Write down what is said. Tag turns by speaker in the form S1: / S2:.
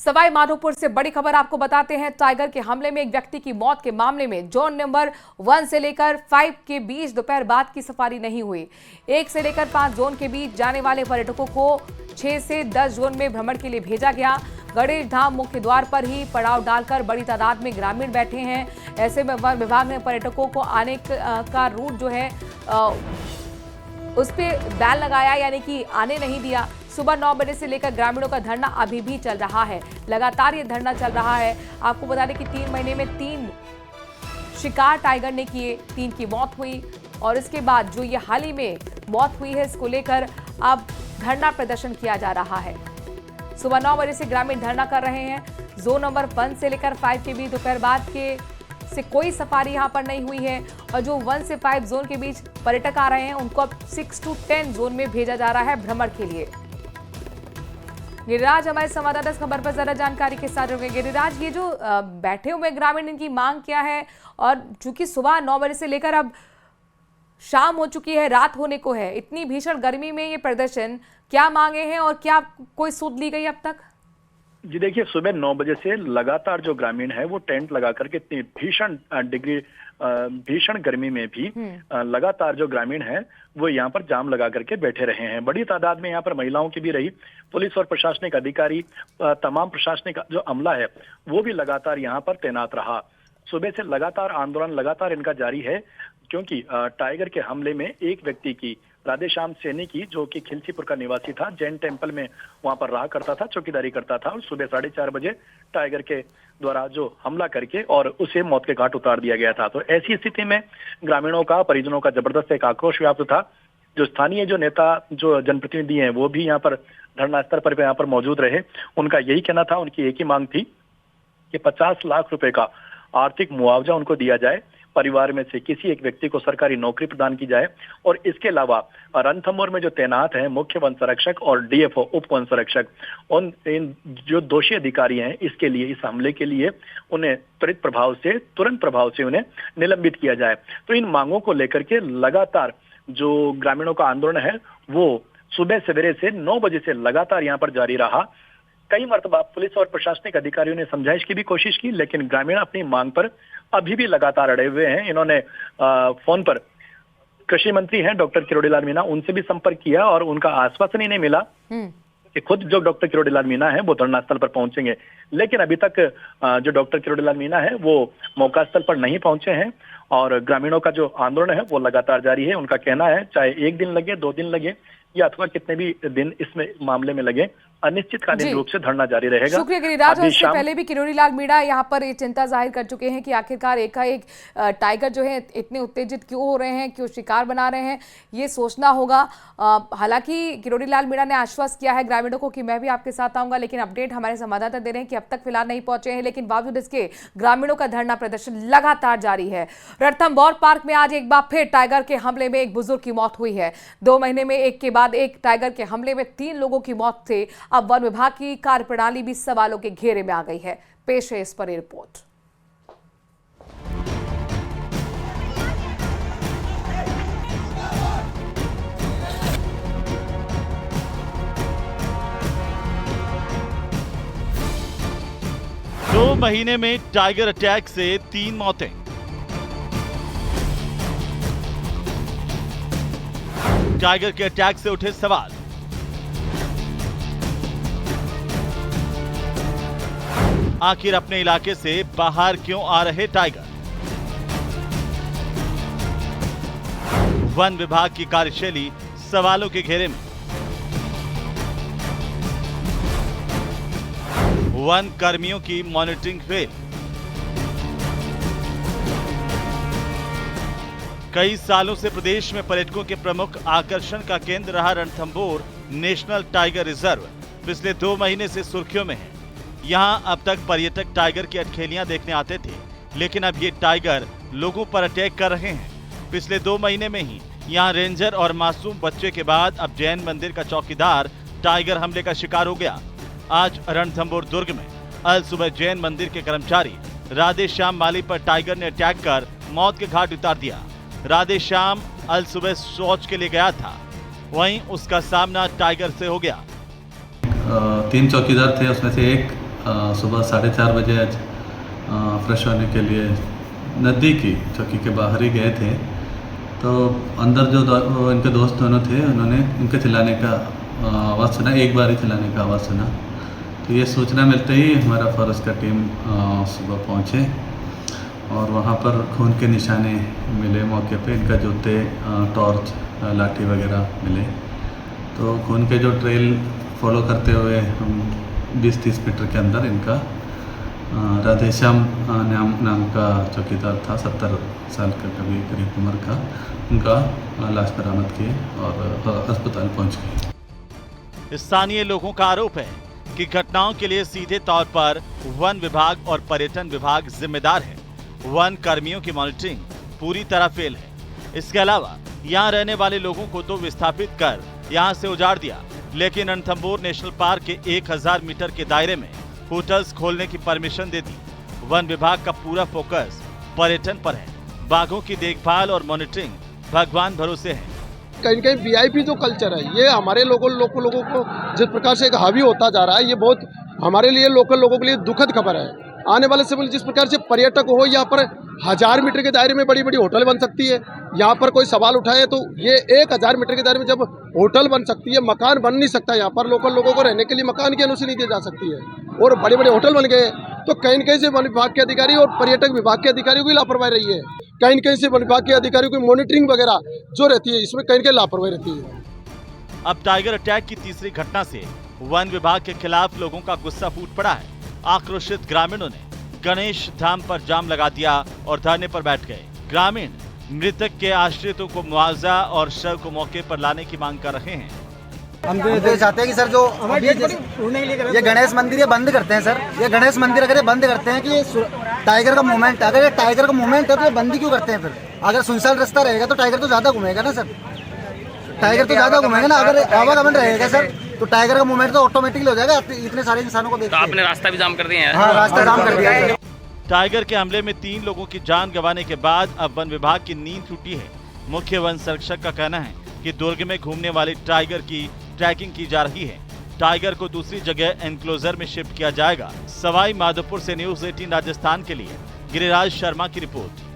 S1: सवाई माधोपुर से बड़ी खबर आपको बताते हैं। टाइगर के हमले में एक व्यक्ति की मौत के मामले में जोन नंबर 1 से लेकर 5 के बीच दोपहर बाद की सफारी नहीं हुई। 1 से लेकर 5 जोन के बीच जाने वाले पर्यटकों को 6 से 10 जोन में भ्रमण के लिए भेजा गया। गणेश धाम मुख्य द्वार पर ही पड़ाव डालकर बड़ी तादाद में ग्रामीण बैठे हैं। ऐसे में वन विभाग ने पर्यटकों को आने का रूट जो है उस पर बैन लगाया, यानी कि आने नहीं दिया। सुबह 9 बजे से लेकर ग्रामीणों का धरना अभी भी चल रहा है। लगातार ये धरना चल रहा है। आपको बता दें कि 3 महीने में 3 शिकार टाइगर ने किए, 3 की मौत हुई और इसके बाद जो ये हाल ही में मौत हुई है, इसको लेकर अब धरना प्रदर्शन किया जा रहा है। सुबह 9 बजे से ग्रामीण धरना कर रहे हैं। जोन नंबर 1 से लेकर 5 के बीच दोपहर बाद के से कोई सफारी यहां पर नहीं हुई है और जो 1 से 5 जोन के बीच पर्यटक आ रहे हैं उनको अब 6 to 10 जोन में भेजा जा रहा है भ्रमण के लिए। गिरिराज हमारे संवाददाता इस खबर पर ज्यादा जानकारी के साथ जुड़े। गिरिराज, ये जो बैठे हुए ग्रामीण, इनकी मांग क्या है? और चूंकि सुबह 9 बजे से लेकर अब शाम हो चुकी है, रात होने को है, इतनी भीषण गर्मी में ये प्रदर्शन, क्या मांगे हैं और क्या कोई सूद ली गई अब तक?
S2: जी देखिए, सुबह 9 बजे से लगातार जो ग्रामीण है वो टेंट लगा करके इतनी भीषण गर्मी में भी लगातार जो ग्रामीण है वो यहाँ पर जाम लगा करके बैठे रहे हैं। बड़ी तादाद में यहाँ पर महिलाओं की भी रही। पुलिस और प्रशासनिक अधिकारी, तमाम प्रशासनिक जो अमला है वो भी लगातार यहाँ पर तैनात रहा। सुबह से लगातार आंदोलन लगातार इनका जारी है, क्योंकि टाइगर के हमले में एक व्यक्ति की, राधेश्याम सैनी की, जो कि खिलचीपुर का निवासी था, जैन टेम्पल में वहां पर रहा करता था, चौकीदारी करता था, और सुबह 4:30 बजे टाइगर के द्वारा जो हमला करके और उसे मौत के घाट उतार दिया गया था। तो ऐसी स्थिति में ग्रामीणों का, परिजनों का जबरदस्त एक आक्रोश व्याप्त था। जो स्थानीय जो नेता, जो जनप्रतिनिधि हैं, वो भी यहाँ पर धरना स्थल पर यहाँ पर मौजूद रहे। उनका यही कहना था, उनकी एक ही मांग थी कि 50 लाख रुपए का आर्थिक मुआवजा उनको दिया जाए, परिवार में से किसी एक व्यक्ति को सरकारी नौकरी प्रदान की जाए, और इसके अलावा रणथंभौर में जो तैनात हैं मुख्य वन संरक्षक और डीएफओ उप वन संरक्षक, उन इन जो दोषी अधिकारी हैं, इसके लिए, इस हमले के लिए उन्हें तुरंत प्रभाव से उन्हें निलंबित किया जाए। तो इन मांगों को लेकर के लगातार जो ग्रामीणों का आंदोलन है वो सुबह सवेरे से 9 बजे से लगातार यहाँ पर जारी रहा। कई मर्तबा पुलिस और प्रशासनिक अधिकारियों ने समझाइश की भी कोशिश की, लेकिन ग्रामीण अपनी मांग पर अभी भी लगातार अड़े हुए हैं। इन्होंने फोन पर कृषि मंत्री हैं डॉक्टर किरोड़ीलाल मीणा, उनसे भी संपर्क किया और उनका आश्वासन ही नहीं मिला कि खुद जो डॉक्टर किरोड़ीलाल मीणा है वो धरना स्थल पर पहुंचेंगे। लेकिन अभी तक जो डॉक्टर किरोड़ीलाल मीणा है वो मौका स्थल पर नहीं पहुंचे हैं और ग्रामीणों का जो आंदोलन है वो लगातार जारी है। उनका कहना है, चाहे 1 दिन लगे, 2 दिन लगे या अथवा कितने भी दिन इसमें मामले में लगे, अनिश्चितकालीन रूप से धरना जारी रहेगा।
S1: शुक्रिया गिरिराज। और इससे पहले भी किरोड़ीलाल मीणा यहाँ पर ये चिंता जाहिर कर चुके हैं कि आखिरकार एकाएक टाइगर जो है इतने उत्तेजित क्यों हो रहे हैं, क्यों शिकार बना रहे हैं, ये सोचना होगा। हालांकि किरोड़ीलाल मीणा ने आश्वस्त किया है ग्रामीणों को कि मैं भी आपके साथ आऊंगा, लेकिन अपडेट हमारे संवाददाता दे रहे हैं कि अब तक फिलहाल नहीं पहुंचे हैं। लेकिन बावजूद इसके ग्रामीणों का धरना प्रदर्शन लगातार जारी है। रणथंभौर पार्क में आज एक बार फिर टाइगर के हमले में एक बुजुर्ग की मौत हुई है। 2 महीने में एक के बाद एक टाइगर के हमले में 3 लोगों की मौत से अब वन विभाग की कार्यप्रणाली भी सवालों के घेरे में आ गई है। पेश है इस पर रिपोर्ट।
S3: दो महीने में टाइगर अटैक से 3 मौतें। टाइगर के अटैक से उठे सवाल। आखिर अपने इलाके से बाहर क्यों आ रहे टाइगर? वन विभाग की कार्यशैली सवालों के घेरे में। वन कर्मियों की मॉनिटरिंग फेल। कई सालों से प्रदेश में पर्यटकों के प्रमुख आकर्षण का केंद्र रहा रणथंभौर नेशनल टाइगर रिजर्व पिछले 2 महीने से सुर्खियों में है। यहाँ अब तक पर्यटक टाइगर की अठखेलियां देखने आते थे, लेकिन अब ये टाइगर लोगों पर अटैक कर रहे हैं। पिछले 2 महीने में ही यहाँ रेंजर और मासूम बच्चे के बाद अब जैन मंदिर का चौकीदार टाइगर हमले का शिकार हो गया। आज रणथंभौर दुर्ग में अल सुबह जैन मंदिर के कर्मचारी राधेश्याम माली पर टाइगर ने अटैक कर मौत के घाट उतार दिया। राधेश्याम अल सुबह शौच के लिए गया था, वहीं उसका सामना टाइगर से हो गया।
S4: 3 चौकीदार थे, उसमें से एक सुबह 4:30 बजे आज फ्रेश होने के लिए नज़दीकी चौकी के बाहर ही गए थे। तो अंदर जो इनके दोस्त दोनों थे, उन्होंने इनके चिल्लाने का आवाज़ सुना, एक बार ही चिल्लाने का आवाज़ सुना। तो ये सूचना मिलते ही हमारा फॉरेस्ट का टीम सुबह पहुँचे और वहाँ पर खून के निशाने मिले मौके पे। इनका जूते, टॉर्च, लाठी वगैरह मिले। तो खून के जो ट्रेल फॉलो करते हुए हम 20-30 मीटर के अंदर इनका राधेश्याम नाम का चौकीदार था, 70 साल का करीब उम्र का, उनका लाश बरामद किए और अस्पताल पहुंच गए।
S3: स्थानीय लोगों का आरोप है कि घटनाओं के लिए सीधे तौर पर वन विभाग और पर्यटन विभाग जिम्मेदार है। वन कर्मियों की मॉनिटरिंग पूरी तरह फेल है। इसके अलावा यहाँ रहने वाले लोगों को तो विस्थापित कर यहाँ से उजाड़ दिया, लेकिन रणथंभौर नेशनल पार्क के 1000 मीटर के दायरे में होटल्स खोलने की परमिशन दे दी। वन विभाग का पूरा फोकस पर्यटन पर है। बाघों की देखभाल और मॉनिटरिंग भगवान भरोसे है।
S5: कहीं कहीं वीआईपी जो कल्चर है, ये हमारे लोगों को जिस प्रकार से एक हावी होता जा रहा है, ये बहुत हमारे लिए, लोकल लोगों के लिए दुखद खबर है। आने वाले समय जिस प्रकार से पर्यटक हो, यहाँ पर 1000 मीटर के दायरे में बड़ी बड़ी होटल बन सकती है। यहाँ पर कोई सवाल उठाए तो ये 1000 मीटर के दायरे में जब होटल बन सकती है, मकान बन नहीं सकता, यहाँ पर लोकल लोगों को रहने के लिए मकान की अनुमति नहीं दी जा सकती है और बड़े बड़े होटल बन गए, तो कहीं कहीं से वन विभाग के अधिकारी और पर्यटक विभाग के अधिकारियों की लापरवाही रही है। कहीं कहीं से वन विभाग के अधिकारियों की मॉनिटरिंग वगैरह जो रहती है, इसमें कहीं कहीं लापरवाही रहती है।
S3: अब टाइगर अटैक की तीसरी घटना से वन विभाग के खिलाफ लोगों का गुस्सा फूट पड़ा है। आक्रोशित ग्रामीणों ने गणेश धाम पर जाम लगा दिया और धरने पर बैठ गए। ग्रामीण मृतक के आश्रितों को मुआवजा और शव को मौके पर लाने की मांग कर रहे हैं।
S6: हम तो चाहते हैं कि सर जो ये गणेश मंदिर ये बंद करते हैं सर, ये गणेश मंदिर अगर ये बंद करते हैं कि ये टाइगर का मूवमेंट, अगर ये टाइगर का मूवमेंट है तो ये बंद क्यों करते हैं फिर? अगर सुनसान रास्ता रहेगा तो टाइगर तो ज्यादा घूमेगा ना सर, टाइगर तो ज्यादा घूमेगा ना। अगर आवागमन रहेगा सर तो टाइगर का मूवमेंट तो ऑटोमेटिकली हो जाएगा इतने सारे इंसानों को देखते।
S7: तो आपने रास्ता भी जाम कर दिया है?
S6: हाँ, रास्ता जाम कर दिया है।
S3: टाइगर के हमले में 3 लोगों की जान गंवाने के बाद अब वन विभाग की नींद टूटी है। मुख्य वन संरक्षक का कहना है कि दुर्ग में घूमने वाले टाइगर की ट्रैकिंग की जा रही है। टाइगर को दूसरी जगह एनक्लोजर में शिफ्ट किया जाएगा। सवाई माधोपुर से न्यूज़ 18 राजस्थान के लिए गिरिराज शर्मा की रिपोर्ट।